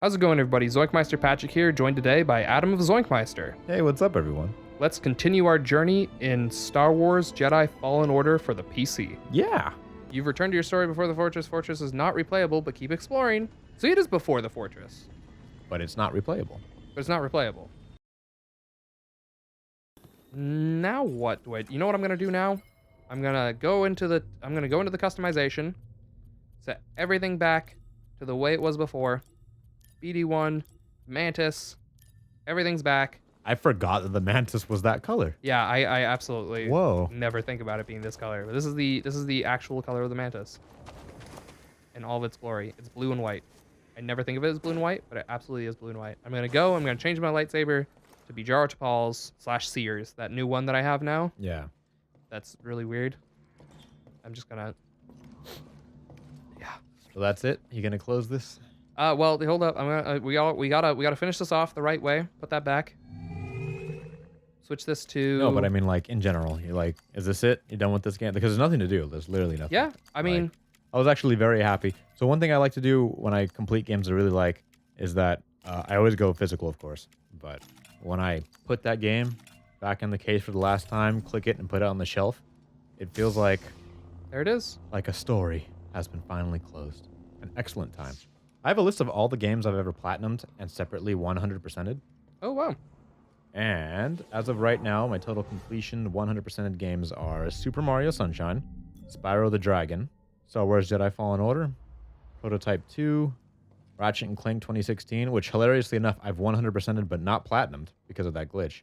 How's it going, everybody? ZoinkMeister Patrick here, joined today by Adam of ZoinkMeister. Hey, what's up, everyone? Let's continue our journey in Star Wars Jedi Fallen Order for the PC. Yeah. You've returned to your story before the fortress. Fortress is not replayable, but keep exploring. So it is before the fortress. But it's not replayable. But it's not replayable. Now what do you know what I'm gonna do now? I'm gonna go into the customization, set everything back to the way it was before. BD1, Mantis, everyth's back. I forgot that the Mantis was that color. Yeah, I absolutely Whoa. never think about it being this color. But this is the actual color of the Mantis. In all of its glory. It's blue and white. I never think of it as blue and white, but it absolutely is blue and white. I'm gonna change my lightsaber to be Jar Tapal's / Sears, that new one that I have now. Yeah. That's really weird. I'm just gonna So that's it? You gonna close this? well, hold up. We gotta finish this off the right way. Put that back. Switch this to. No, but I mean, like, in general, you're like, is this it? You done with this game? Because there's nothing to do. There's literally nothing. Yeah, I mean, like, I was actually very happy. So one thing I like to do when I complete games I really like is that I always go physical, of course. But when I put that game back in the case for the last time, click it and put it on the shelf, it feels like there it is. like a story has been finally closed. An excellent time. I have a list of all the games I've ever platinumed and separately 100%ed. Oh wow. And as of right now, my total completion 100%ed games are Super Mario Sunshine, Spyro the Dragon, Star Wars Jedi Fallen Order, Prototype 2, Ratchet & Clank 2016, which hilariously enough, I've 100%ed but not platinumed because of that glitch.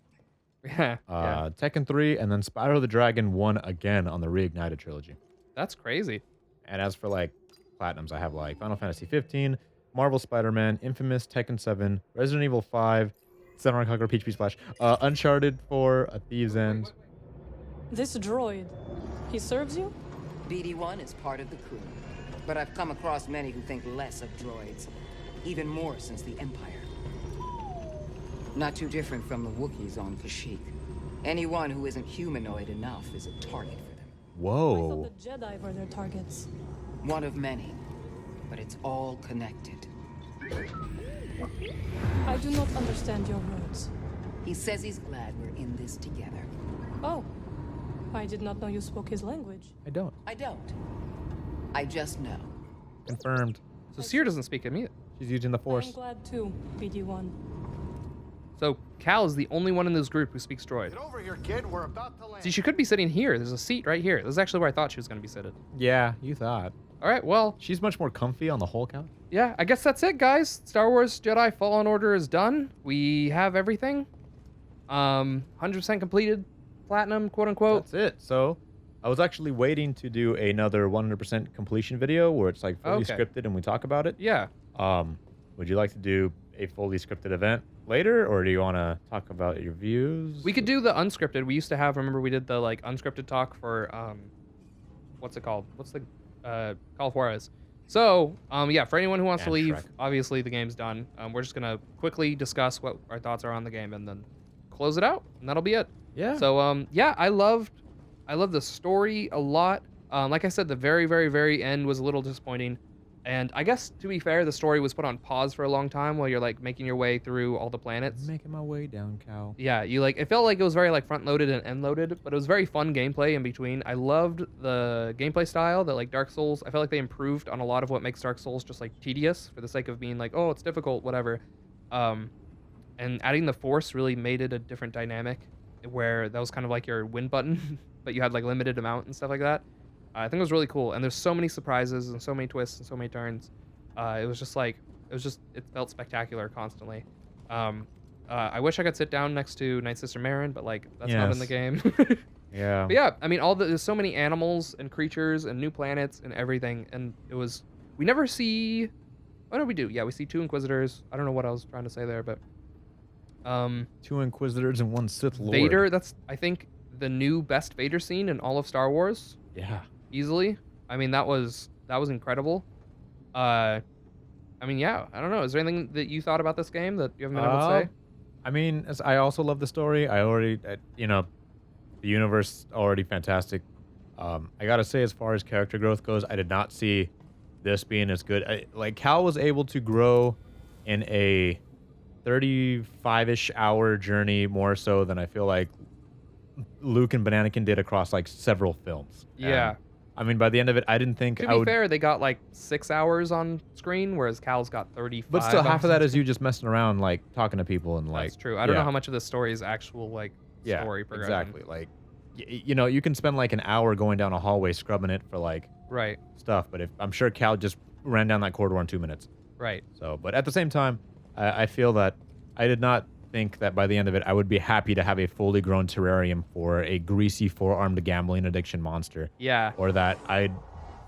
Yeah. Tekken 3, and then Spyro the Dragon 1 again on the Reignited trilogy. That's crazy. And as for like platinums, I have like Final Fantasy 15, Marvel Spider-Man, Infamous, Tekken 7, Resident Evil 5, Samurai Conqueror Peach Splash, Uncharted 4, A Thieves End. This droid, he serves you? BD1 is part of the crew, but I've come across many who think less of droids, even more since the Empire. Not too different from the Wookiees on Kashyyyk. Anyone who isn't humanoid enough is a target for them. I Whoa. thought the Jedi were their targets. One of many, but it's all connected. I do not understand your words. He says he's glad we're in this together. Oh, I did not know you spoke his language. I don't. I don't. I just know. Confirmed. So Seer doesn't speak him either. She's using the I'm Force. glad too, BD1. So Cal is the only one in this group who speaks droid. Get over here, kid. We're about to land. See, she could be sitting here. There's a seat right here. This is actually where I thought she was going to be seated. Yeah, you thought. All right, well, She's much more comfy on the whole couch. yeah, I guess that's it, guys. Star Wars Jedi Fallen Order is done. We have everything. 100% completed. Platinum, quote unquote. That's it. So I was actually waiting to do another 100% completion video where it's like fully Okay. scripted and we talk about it. Yeah. Would you like to do a fully scripted event later, or do you want to talk about your views? We could do the unscripted. We used to have, remember we did the like unscripted talk for, what's it called? What's the, Call of Juarez. So, yeah, for anyone who wants to And leave, Shrek. obviously the game's done. We're just gonna quickly discuss what our thoughts are on the game and then close it out, and that'll be it. Yeah. So, yeah, I loved the story a lot. Like I said, the very, very, very end was a little disappointing. And I guess, to be fair, the story was put on pause for a long time while you're, like, making your way through all the planets. Making my way down, Cal. Yeah, it felt like it was very, like, front-loaded and end-loaded, but it was very fun gameplay in between. I loved the gameplay style that, like, Dark Souls, I felt like they improved on a lot of what makes Dark Souls just, like, tedious for the sake of being like, oh, it's difficult, whatever. And adding the Force really made it a different dynamic where that was kind of like your win button, but you had, like, limited amount and stuff like that. I think it was really cool, and there's so many surprises and so many twists and so many turns. It was just like, it felt spectacular constantly. I wish I could sit down next to Night Sister Marin, but like that's not in the Yes. game. Yeah. But yeah, I mean, there's so many animals and creatures and new planets and everything, and we never see. Oh no, we do. Yeah, we see 2 Inquisitors. I don't know what I was trying to say there, but 2 Inquisitors and 1 Sith Lord. Vader. That's, I think, the new best Vader scene in all of Star Wars. Yeah. Easily. I mean, that was incredible. I mean, yeah, I don't know. Is there anything that you thought about this game that you haven't been able to say? I mean, I also love the story. The universe already fantastic. I gotta say, as far as character growth goes, I did not see this being as good. Like Cal was able to grow in a 35-ish hour journey more so than I feel like Luke and Bananakin did across like several films. Yeah. And, I mean, by the end of it, I didn't think To I be would. fair, they got like 6 hours on screen, whereas Cal's got 35. But still, half of that hours. is you just messing around, like talking to people and like. That's true. I don't know yeah. how much of the story is actual like Yeah, story progression. exactly. Like, you know, you can spend like an hour going down a hallway scrubbing it for like Right. stuff, but if I'm sure Cal just ran down that corridor in 2 minutes. Right. So, but at the same time, I feel that I did not think that by the end of it, I would be happy to have a fully grown terrarium for a greasy four-armed gambling addiction monster, Yeah. or that I'd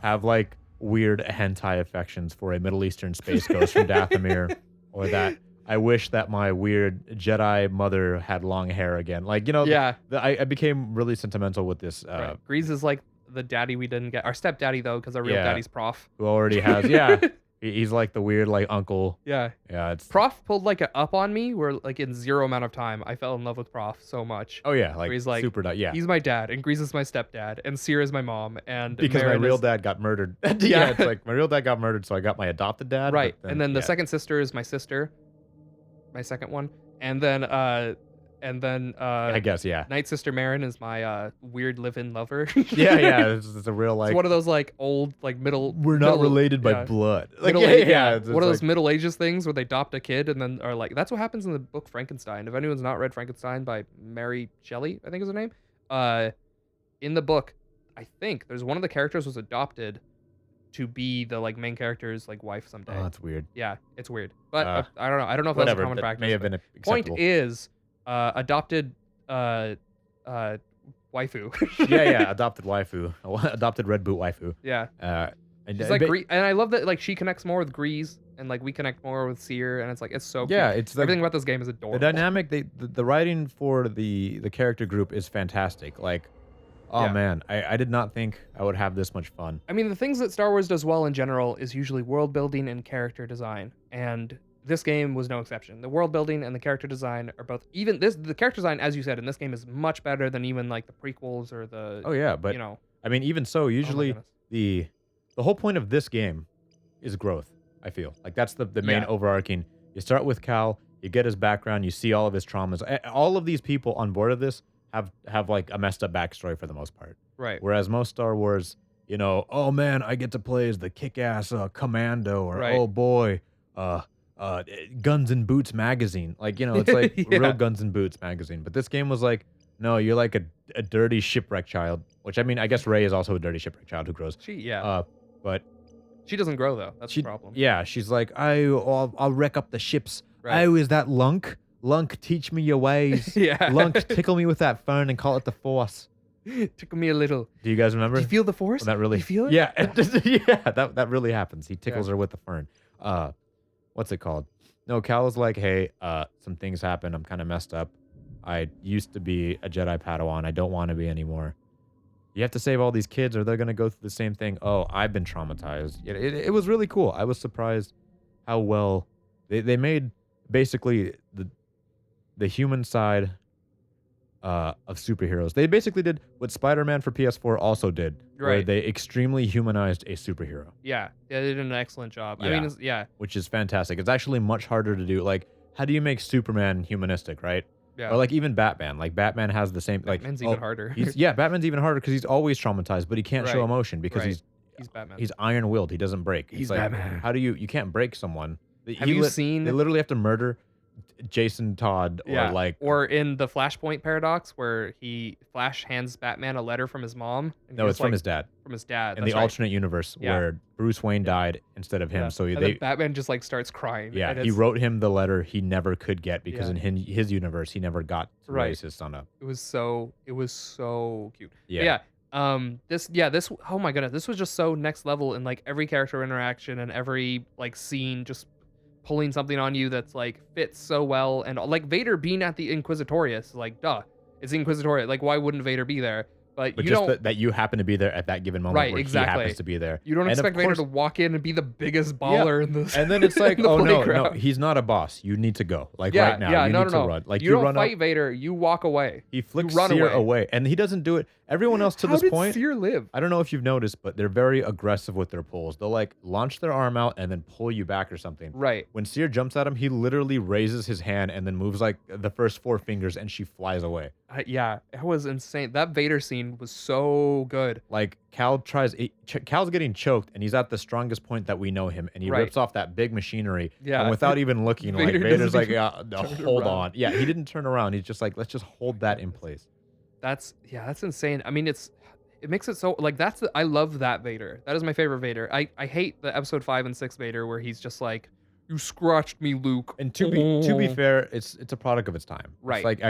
have like weird hentai affections for a Middle Eastern space ghost from Dathomir, or that I wish that my weird Jedi mother had long hair again. Like, you know, Yeah. I became really sentimental with this, Right. Grease is like the daddy we didn't get. Our stepdaddy though, because our real Yeah. daddy's Prof. who already has, yeah, he's like the weird like uncle. Yeah. Yeah, it's Prof pulled like a up on me where like in 0 amount of time I fell in love with Prof so much. oh yeah, like, Where he's like, super yeah. He's my dad, and Grease is my stepdad, and Seer is my mom, and Because Marin my real is- dad got murdered. Yeah. yeah, it's like my real dad got murdered, so I got my adopted dad. Right. but And then the yeah. second sister is my sister, my second one, and then I guess, yeah. Night Sister Marin is my weird live-in lover. yeah, it's a real like. It's one of those like old like middle. we're not middle- related by yeah. blood. Like, Middle yeah, age- yeah. It's one of those like- Middle Ages things where they adopt a kid and then are like, that's what happens in the book Frankenstein. If anyone's not read Frankenstein by Mary Shelley, I think is her name. In the book, I think there's one of the characters was adopted to be the like main character's like wife someday. Oh, that's weird. Yeah, it's weird, but Uh, I don't know. I don't know if Whatever. that's a common That practice. may have but been point acceptable. is, adopted waifu. yeah, adopted waifu, adopted red boot waifu. Yeah. And, She's like, and I love that like she connects more with Grease, and like we connect more with Seer, and it's like it's so yeah, cute. it's like, Everything about this game is adorable. the dynamic. The writing for the character group is fantastic. Like, oh Yeah. man, I did not think I would have this much fun. I mean, the things that Star Wars does well in general is usually world building and character design, and this game was no exception. The world building and the character design are both the character design, as you said, in this game is much better than even like the prequels or the Oh yeah, but you know. I mean, even so, usually goodness. the whole point of this game is growth. I feel like that's the main Yeah. overarching. You start with Cal, you get his background, you see all of his traumas. All of these people on board of this have like a messed up backstory for the most part. Right. Whereas most Star Wars, you know, oh man, I get to play as the kick-ass commando, or Right. oh boy, Guns and Boots magazine. Like, you know, it's like Yeah. real Guns and Boots magazine. But this game was like, no, you're like a dirty shipwreck child. Which I mean, I guess Rey is also a dirty shipwreck child who grows. But She doesn't grow though. That's she, the problem. yeah, she's like, I'll wreck up the ships. Right. Oh, is that Lunk? Lunk, teach me your ways. Yeah. Lunk, tickle me with that fern and call it the Force. Tickle me a little. Do you guys remember? Do you feel the force? That really, Do you feel it? yeah, yeah, that really happens. He tickles her with the fern. What's it called? No, Cal was like, hey, some things happen. I'm kind of messed up. I used to be a Jedi Padawan. I don't want to be anymore. You have to save all these kids or they're going to go through the same thing. Oh, I've been traumatized. It was really cool. I was surprised how well they made basically the human side of superheroes. They basically did what Spider-Man for PS4 also did, where Right. they extremely humanized a superhero, Yeah. They did an excellent job. I Yeah. mean, yeah. which is fantastic. It's actually much harder to do. Like, how do you make Superman humanistic, right? Yeah. Or like even Batman. Like Batman has the same. Like Batman's even harder. Yeah, Batman's even harder because he's always traumatized, but he can't show Right. emotion because Right. He's Batman. he's iron-willed. He doesn't break. He's It's like, Batman. how do you can't break someone? Have you seen- They literally have to murder Jason Todd or like or in the Flashpoint paradox where Flash hands Batman a letter from his mom. And no, he's it's from like- his dad. From his dad. In that's the right. alternate universe Yeah. where Bruce Wayne died instead of him. Yeah. So And they then Batman just like starts crying. yeah, and he it's- wrote him the letter he never could get because Yeah. in his universe he never got to Right. raise his son up. It was so cute. But Yeah. this oh my goodness, this was just so next level in like every character interaction and every like scene, just pulling something on you that's like fits so well. And like Vader being at the Inquisitorius, like duh, it's the Inquisitorius. Like why wouldn't Vader be there? But But you just don't that you happen to be there at that given moment Right, where exactly. he happens to be there. you don't And of expect Vader course- to walk in and be the biggest Yeah. baller in the And then it's like, in the oh no, playground. he's not a boss. You need to go. Like Yeah, right now, yeah, you no, need no, to no. run. Like you don't run fight up. Vader, you walk away. He flicks run Seer away. away, and he doesn't do it. Everyone else to How this did point, Seer live? I don't know if you've noticed, but they're very aggressive with their pulls. They'll like launch their arm out and then pull you back or something. Right. When Seer jumps at him, he literally raises his hand and then moves like the first 4 fingers, and she flies away. Yeah, it was insane. That Vader scene was so good. Like Cal's getting choked, and he's at the strongest point that we know him, and he Right. rips off that big machinery. Yeah. And without even looking, like Vader Vader's doesn't like, even yeah, no, turn hold around. on. Yeah, he didn't turn around. He's just like, let's just hold that in place. That's insane. I mean, it makes it so like I love that Vader. That is my favorite Vader. I hate the episode 5 and 6 Vader where he's just like, you scratched me, Luke. And to be fair, it's a product of its time. Right. It's like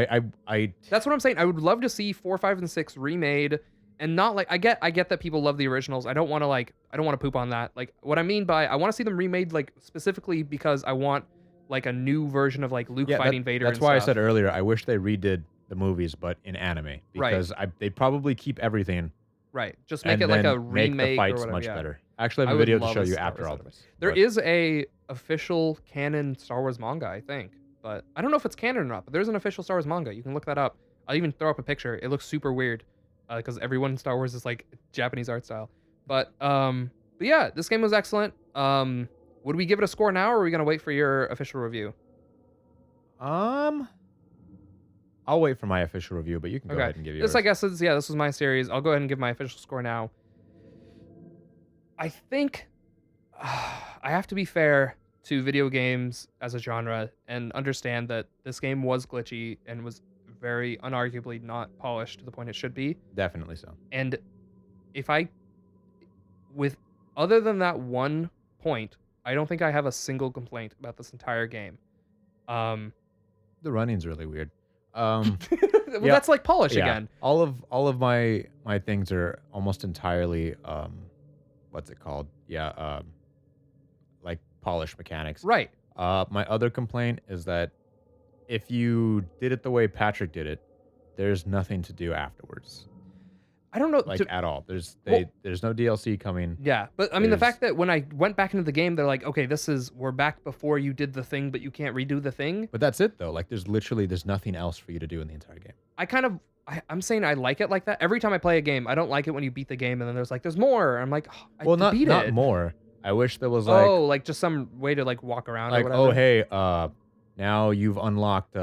I That's what I'm saying. I would love to see 4, 5, and 6 remade, and not like I get that people love the originals. I don't want to poop on that. Like what I mean by I want to see them remade like specifically because I want like a new version of like Luke fighting Vader. That's and why I stuff. said earlier, I wish they redid the movies, but in anime, because they probably keep everything. Right. Just make and it like then a remake make the or fights whatever. much Yeah. better. Actually, I I have a would video to love show a you Star after Wars all anime. this. There but- is a official canon Star Wars manga, I think, but I don't know if it's canon or not. But there's an official Star Wars manga. You can look that up. I'll even throw up a picture. It looks super weird because everyone in Star Wars is like Japanese art style. But yeah, this game was excellent. Would we give it a score now, or are we gonna wait for your official review? I'll wait for my official review, but you can go ahead and give yours. This, I guess, this was my series. I'll go ahead and give my official score now. I think I have to be fair to video games as a genre and understand that this game was glitchy and was very unarguably not polished to the point it should be. Definitely so. And if other than that one point, I don't think I have a single complaint about this entire game. The running's really weird. Well, Yeah. that's like polish Yeah. again. All of my things are almost entirely what's it called? Yeah, like polish mechanics. Right. My other complaint is that if you did it the way Patrick did it, there's nothing to do afterwards. I don't know. Like at all. There's no DLC coming. Yeah, but I mean, the There's- fact that when I went back into the game, they're like, okay, we're back before you did the thing, but you can't redo the thing. But that's it though. Like there's nothing else for you to do in the entire game. I'm saying I like it like that. Every time I play a game, I don't like it when you beat the game and then there's more. I'm like, oh, Well, I beat not it. more. I wish there was like like just some way to like walk around like or oh whatever. hey now you've unlocked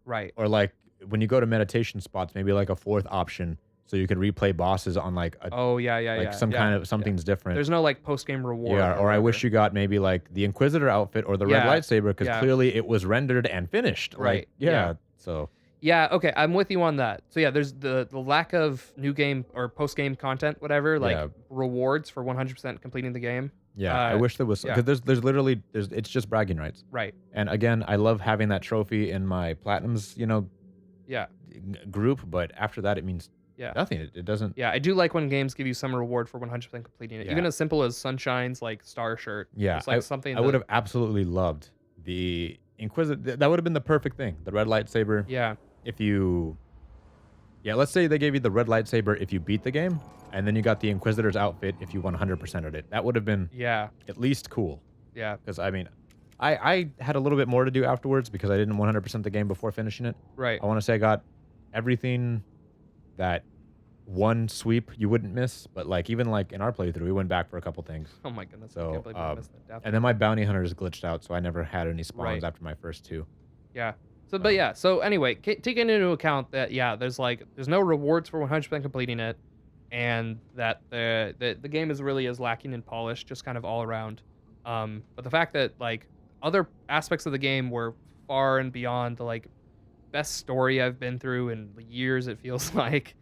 Right. or like when you go to meditation spots maybe like a fourth option so you can replay bosses on like a Oh yeah, yeah, like yeah. some yeah, kind yeah. of something's different. There's no like post game reward. Yeah, or I wish you got maybe like the Inquisitor outfit or the red Yeah, lightsaber because yeah. clearly it was rendered and finished. Right, Like, yeah. yeah. So Yeah, okay, I'm with you on that. So yeah, there's the lack of new game or post game content, whatever, like Yeah. rewards for 100% completing the game. yeah, I Uh, wish there was yeah. because there's literally it's just bragging rights. Right. And again, I love having that trophy in my platinums, Yeah. group, but after that it means Yeah. nothing. It doesn't. Yeah, I do like when games give you some reward for 100% completing it. Yeah. Even as simple as Sunshine's like star shirt. Yeah, It's like something I would have absolutely loved the Inquisitor. That would have been the perfect thing. The red lightsaber. Yeah. If you, let's say they gave you the red lightsaber if you beat the game, and then you got the Inquisitor's outfit if you 100%ed it. That would have been Yeah. at least cool. Yeah. Because I mean, I had a little bit more to do afterwards because I didn't 100% the game before finishing it. Right. I want to say I got everything that one sweep you wouldn't miss, but like even like in our playthrough, we went back for a couple things. Oh my goodness. I So, can't believe I missed that. Death. And then my bounty hunters glitched out, so I never had any spawns Right. after my first two. Yeah. So, but yeah. So anyway, taking into account that there's no rewards for 100% completing it, and that the game is really as lacking in polish, just kind of all around. But the fact that like other aspects of the game were far and beyond the like best story I've been through in years, it feels like,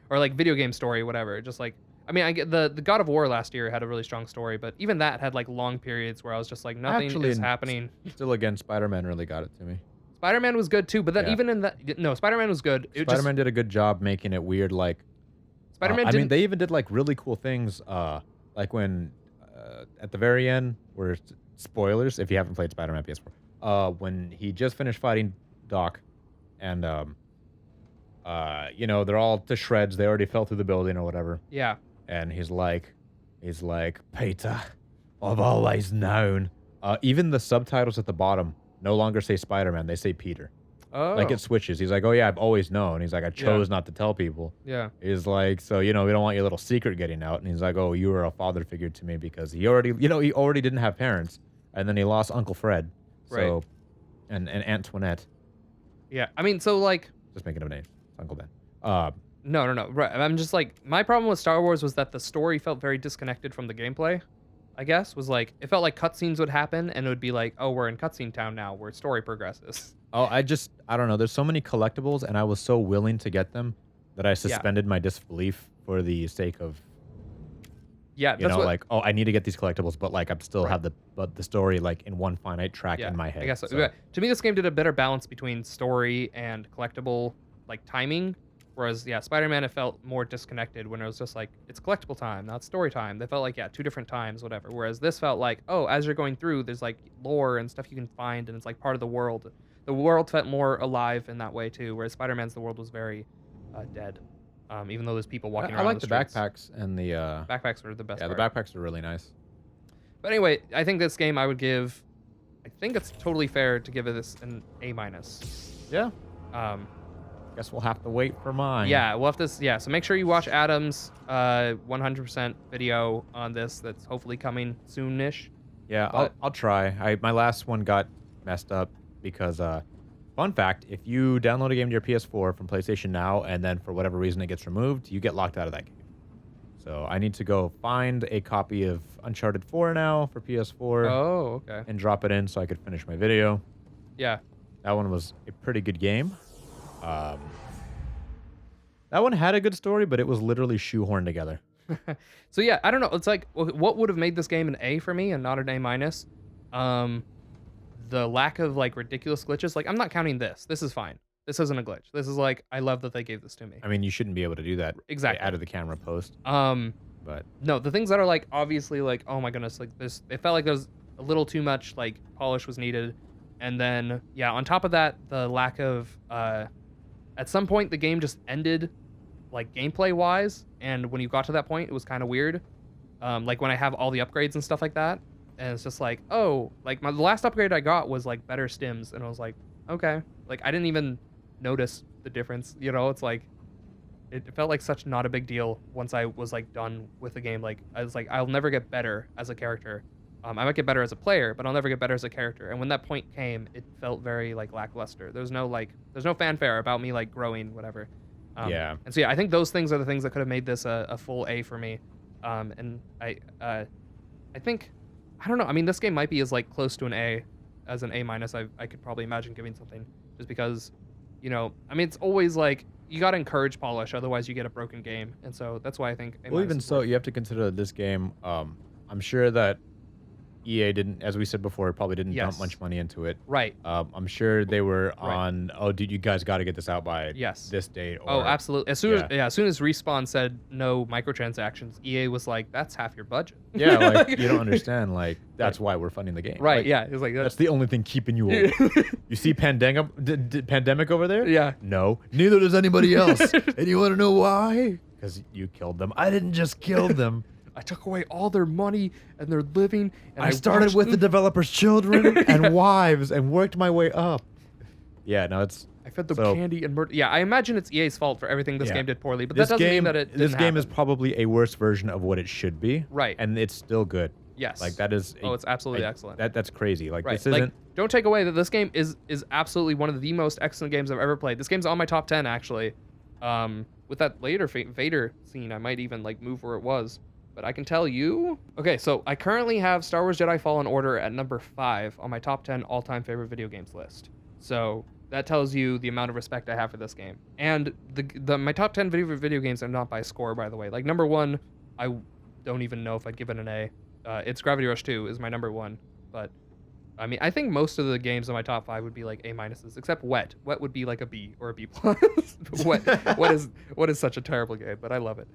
or like video game story, whatever. Just like, I mean, I get the God of War last year had a really strong story, but even that had like long periods where I was just like, nothing Actually, is happening. Still, again, Spider-Man really got it to me. Spider-Man was good too, but then Yeah. even in that, no, Spider-Man was good. Spider-Man did a good job making it weird. Like, Spider-Man I didn't. mean, they even did like really cool things. Like when at the very end, where spoilers if you haven't played Spider-Man PS4, when he just finished fighting Doc, and You know, they're all to shreds. They already fell through the building or whatever. Yeah. And he's like, Peter, I've always known. Even the subtitles at the bottom no longer say Spider-Man. They say Peter. Oh. Like it switches. He's like, oh yeah, I've always known. He's like, I chose not to tell people. Yeah. He's like, so, you know, we don't want your little secret getting out. And he's like, oh, you were a father figure to me because he already didn't have parents. And then he lost Uncle Fred. So, Right. and Antoinette. Yeah. I mean, so like, Just making up a name. It's Uncle Ben. no. Right. I'm just like, my problem with Star Wars was that the story felt very disconnected from the gameplay. I guess was like, it felt like cutscenes would happen and it would be like, oh, we're in cutscene town now where story progresses. Oh, I don't know. There's so many collectibles, and I was so willing to get them that I suspended my disbelief for the sake of, Yeah. you know, like, oh, I need to get these collectibles, but like I'm still have the story like in one finite track yeah, in my head. I guess so. So, Yeah. To me, this game did a better balance between story and collectible like timing. Whereas, yeah, Spider-Man, it felt more disconnected when it was just like, it's collectible time, not story time. They felt like, yeah, two different times, whatever. Whereas this felt like, oh, as you're going through, there's like lore and stuff you can find, and it's like part of the world. The world felt more alive in that way too. Whereas Spider-Man's the world was very dead, even though there's people walking I around. like the the streets. backpacks and the Backpacks were the best. yeah, the part. backpacks are really nice. But anyway, I think this game I would give. I think it's totally fair to give it this an A-. Yeah. Um, Guess we'll have to wait for mine. Yeah, we'll have to. Yeah, so make sure you watch Adam's 100% video on this. That's hopefully coming soonish. Yeah, But- I'll try. My last one got messed up because fun fact, if you download a game to your PS4 from PlayStation Now and then for whatever reason it gets removed, you get locked out of that game. So I need to go find a copy of Uncharted 4 now for PS4 Oh, okay. and drop it in so I could finish my video. Yeah. That one was a pretty good game. That one had a good story, but it was literally shoehorned together. So yeah, I don't know. It's like, what would have made this game an A for me and not an A-? The lack of like ridiculous glitches. Like, I'm not counting this. This is fine. This isn't a glitch. This is like, I love that they gave this to me. I mean, you shouldn't be able to do that Exactly. out of the camera post. But No, the things that are like obviously like, oh my goodness, like this, it felt like there was a little too much like polish was needed. And then yeah, on top of that, the lack of at some point the game just ended like gameplay wise, and when you got to that point it was kind of weird. Like when I have all the upgrades and stuff like that, and it's just like, oh, like the last upgrade I got was like better stims, and I was like, okay, like I didn't even notice the difference, you know. It's like it felt like such not a big deal once I was like done with the game. Like I was like, I'll never get better as a character. I might get better as a player, but I'll never get better as a character. And when that point came, it felt very like lackluster. There's no fanfare about me like growing, whatever. yeah. And so yeah, I think those things are the things that could have made this a full A for me. And I think, I don't know. I mean, this game might be as like close to an A as an A-. I could probably imagine giving something, just because, you know, I mean, it's always like you got to encourage polish, otherwise you get a broken game. And so that's why I think A-. Well, even so, you have to consider this game. I'm sure that EA didn't, as we said before, probably didn't dump Yes. much money into it. Right. I'm sure they were Right. on, oh, dude, you guys got to get this out by Yes. this date. Or, Oh, absolutely. As soon as Respawn said no microtransactions, EA was like, "That's half your budget." Yeah, like you don't understand. Like that's why we're funding the game. Right? Like, Yeah. It's like That's the only thing keeping you old. You see pandemic over there? Yeah. No. Neither does anybody else. And you want to know why? Because you killed them. I didn't just kill them. I took away all their money and their living, and I started watched with the them. developers' children and wives and worked my way up. Yeah, no, it's I fed them so- candy and murder. Yeah, I imagine it's EA's fault for everything this Yeah. game did poorly, but this that doesn't game. mean that it This didn't game is happen. probably a worse version of what it should be. Right. And it's still good. Yes. Like that is. Oh, it's absolutely excellent. That's crazy. Like Right. this isn't. Like, don't take away that this game is absolutely one of the most excellent games I've ever played. This game's on my top 10 actually. With that later Vader scene, I might even like move where it was. But I can tell you. Okay, so I currently have Star Wars Jedi Fallen Order at number 5 on my top 10 all-time favorite video games list. So that tells you the amount of respect I have for this game. And my top 10 video games are not by score, by the way. Like number 1, I don't even know if I'd give it an A. It's Gravity Rush 2 is my number 1. But I mean, I think most of the games in my top 5 would be like A-, except Wet. Wet would be like a B or a B+. What is such a terrible game, but I love it.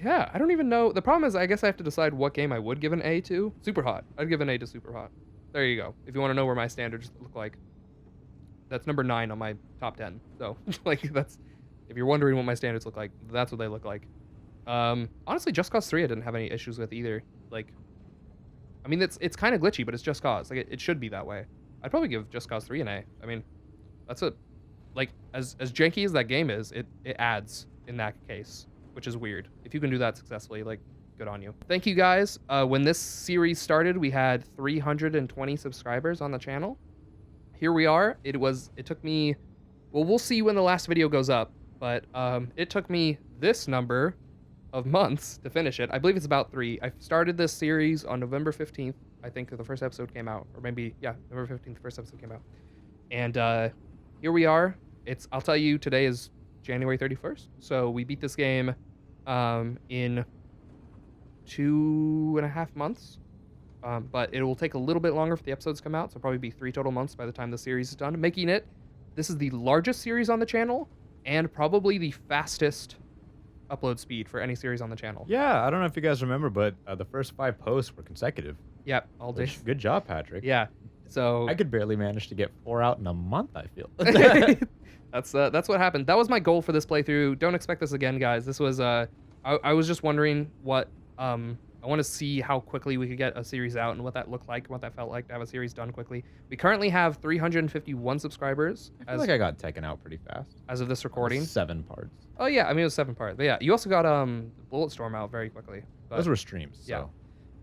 Yeah, I don't even know. The problem is, I guess I have to decide what game I would give an A to. Super Hot. I'd give an A to Super Hot. There you go. If you want to know where my standards look like. That's number 9 on my top 10. So like that's if you're wondering what my standards look like, that's what they look like. Honestly, Just Cause 3 I didn't have any issues with either. Like, I mean, it's kind of glitchy, but it's Just Cause. Like, it should be that way. I'd probably give Just Cause 3 an A. I mean, that's a like as janky as that game is, it adds in that case, which is weird. If you can do that successfully, like, good on you. Thank you guys. When this series started, we had 320 subscribers on the channel. Here we are. It took me, well, we'll see when the last video goes up, but it took me this number of months to finish it. I believe it's about 3. I started this series on November 15th. I think the first episode came out, or maybe, yeah, November 15th, the first episode came out. And here we are. I'll tell you, today is January 31st. So we beat this game in 2.5 months. But it will take a little bit longer for the episodes to come out. So probably be 3 total months by the time the series is done, making it, this is the largest series on the channel and probably the fastest upload speed for any series on the channel. Yeah, I don't know if you guys remember, but the first 5 posts were consecutive. Yeah, all day. Good job, Patrick. Yeah. So I could barely manage to get 4 out in a month, I feel. that's what happened. That was my goal for this playthrough. Don't expect this again, guys. This was I was just wondering what I want to see how quickly we could get a series out and what that looked like, what that felt like to have a series done quickly. We currently have 351 subscribers. I feel like I got taken out pretty fast. As of this recording. 7 parts. Oh yeah, I mean it was 7 parts. But yeah, you also got Bulletstorm out very quickly. But, those were streams. So.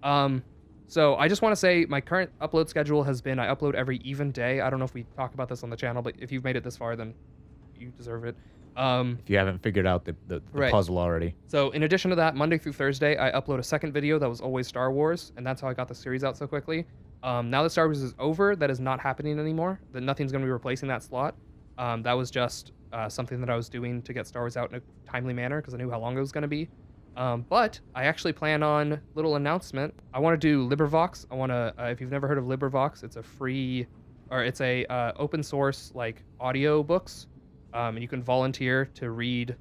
Yeah. So I just want to say my current upload schedule has been I upload every even day. I don't know if we talk about this on the channel, but if you've made it this far, then you deserve it. If you haven't figured out the right. puzzle already. So in addition to that, Monday through Thursday, I upload a second video that was always Star Wars, and that's how I got the series out so quickly. Now that Star Wars is over, that is not happening anymore. That nothing's going to be replacing that slot. That was just something that I was doing to get Star Wars out in a timely manner because I knew how long it was going to be. But I actually plan on little announcement. I want to do LibriVox. I want to, if you've never heard of LibriVox, it's a free, or it's a open source like audio books. And you can volunteer to read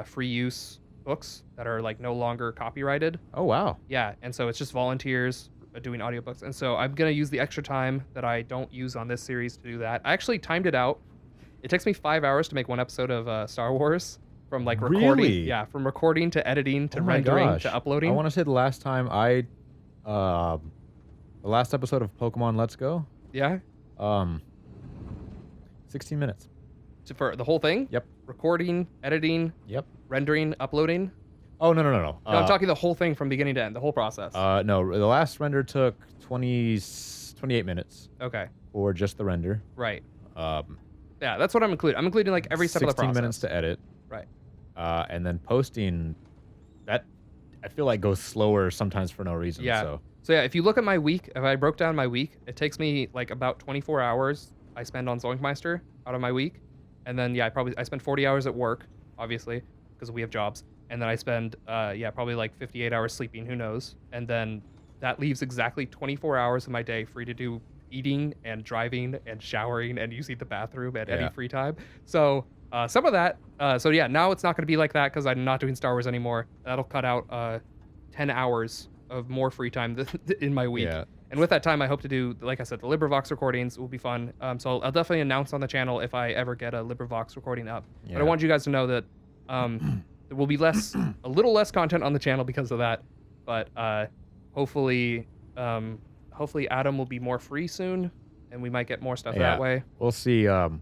free use books that are like no longer copyrighted. Oh, wow. Yeah, and so it's just volunteers doing audiobooks. And so I'm going to use the extra time that I don't use on this series to do that. I actually timed it out. It takes me 5 hours to make one episode of Star Wars from like recording. Really? Yeah, from recording to editing to Oh my rendering gosh. to uploading. I want to say the last time the last episode of Pokemon Let's Go, Yeah, 16 minutes. for the whole thing? Yep. Recording, editing, Yep. rendering, uploading. Oh, no. No, I'm talking the whole thing from beginning to end, the whole process. No, the last render took 28 minutes Okay, for just the render. right. Um, Yeah, that's what I'm including. I'm including like every step of the 16 process. minutes to edit. Right. And then posting, that I feel like goes slower sometimes for no reason. Yeah. So yeah, if you look at my week, if I broke down my week, it takes me like about 24 hours I spend on ZoinkMeister out of my week. And then, yeah, I spend 40 hours at work, obviously, because we have jobs. And then I spend, probably like 58 hours sleeping, who knows. And then that leaves exactly 24 hours of my day free to do eating and driving and showering and using the bathroom and any free time. So some of that, now it's not going to be like that because I'm not doing Star Wars anymore. That'll cut out 10 hours of more free time in my week. Yeah. And with that time, I hope to do, like I said, the LibriVox recordings will be fun. So I'll definitely announce on the channel if I ever get a LibriVox recording up. Yeah. But I want you guys to know that there will be a little less content on the channel because of that. But hopefully Adam will be more free soon, and we might get more stuff that way. We'll see. The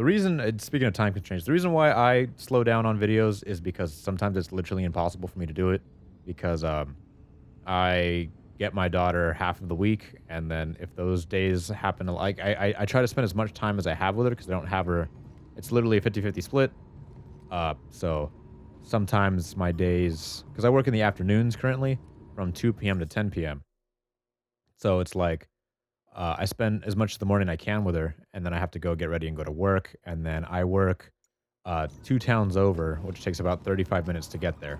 reason, speaking of time constraints, the reason why I slow down on videos is because sometimes it's literally impossible for me to do it because I get my daughter half of the week, and then if those days happen, like I try to spend as much time as I have with her because I don't have her. It's literally a 50-50 split. So sometimes my days, because I work in the afternoons currently from 2 p.m. to 10 p.m. So it's like I spend as much of the morning I can with her, and then I have to go get ready and go to work, and then I work 2 towns over, which takes about 35 minutes to get there.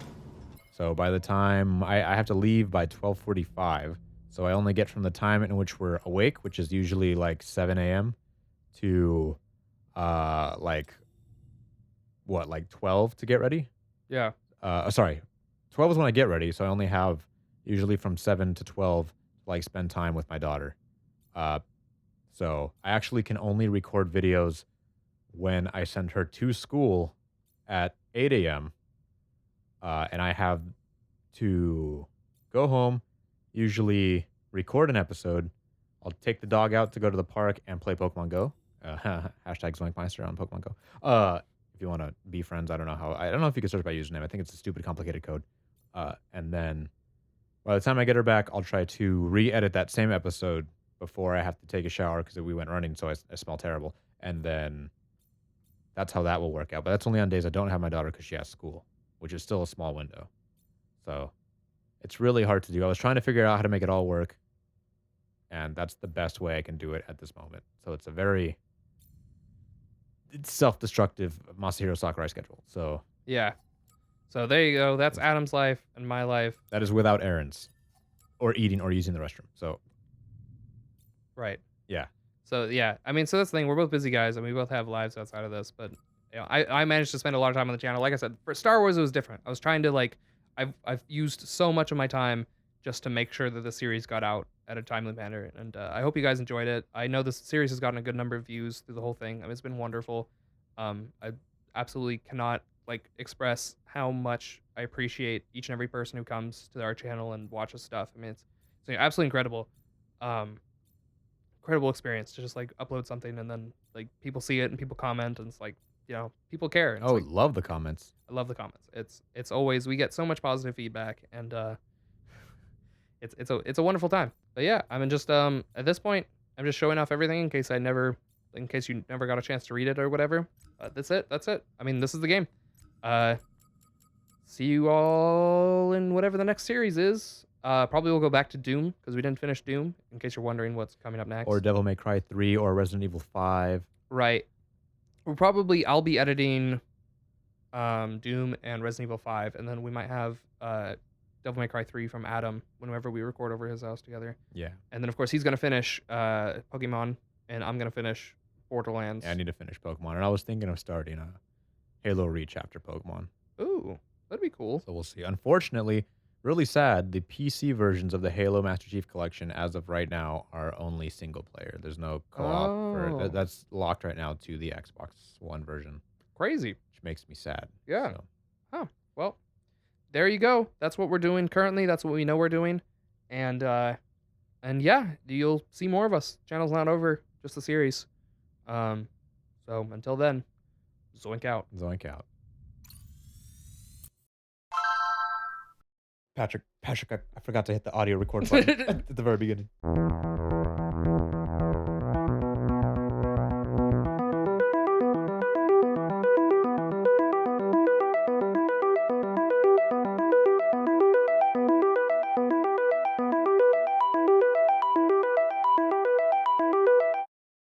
So by the time I have to leave by 12:45, so I only get from the time in which we're awake, which is usually like 7 a.m. to like 12 to get ready. Yeah. Sorry, 12 is when I get ready, so I only have usually from 7 to 12 to like spend time with my daughter. So I actually can only record videos when I send her to school at 8 a.m. And I have to go home, usually record an episode. I'll take the dog out to go to the park and play Pokemon Go. Hashtag ZoinkMeister on Pokemon Go. If you want to be friends, I don't know if you can search by username. I think it's a stupid, complicated code. And then by the time I get her back, I'll try to re-edit that same episode before I have to take a shower because we went running, so I smell terrible. And then that's how that will work out. But that's only on days I don't have my daughter because she has school, which is still a small window. So it's really hard to do. I was trying to figure out how to make it all work, and that's the best way I can do it at this moment. So it's a very self-destructive Masahiro Sakurai schedule. So Yeah. So there you go. That's Adam's life and my life. that is without errands or eating or using the restroom. So Right. yeah. So yeah, I mean, so that's the thing. We're both busy guys, and we both have lives outside of this. But you know, I managed to spend a lot of time on the channel. Like I said, for Star Wars, it was different. I was trying to like, I've used so much of my time just to make sure that the series got out at a timely manner. And I hope you guys enjoyed it. I know this series has gotten a good number of views through the whole thing. I mean, it's been wonderful. I absolutely cannot like express how much I appreciate each and every person who comes to our channel and watches stuff. I mean, it's absolutely incredible. Incredible experience to just like upload something and then like people see it and people comment and it's like, you know, people care. And it's like, Love the comments. I love the comments. It's always, we get so much positive feedback, and it's a wonderful time. But yeah, I mean, just at this point, I'm just showing off everything in case you never got a chance to read it or whatever. That's it. I mean, this is the game. See you all in whatever the next series is. Probably we'll go back to Doom because we didn't finish Doom. In case you're wondering what's coming up next. Or Devil May Cry 3 or Resident Evil 5. Right. I'll be editing Doom and Resident Evil 5, and then we might have Devil May Cry 3 from Adam whenever we record over his house together. Yeah. And then of course he's gonna finish Pokemon, and I'm gonna finish Borderlands. Yeah, I need to finish Pokemon. And I was thinking of starting a Halo Reach after Pokemon. Ooh, that'd be cool. So we'll see. Unfortunately, really sad, the PC versions of the Halo Master Chief Collection as of right now are only single player. There's no co-op. Oh. That's locked right now to the Xbox One version, Crazy. which makes me sad. Yeah. So, Huh. Well, there you go. That's what we're doing currently. That's what we know we're doing. And yeah, you'll see more of us. Channel's not over, just the series. So until then, zoink out. Zoink out. Patrick, I forgot to hit the audio record button at the very beginning.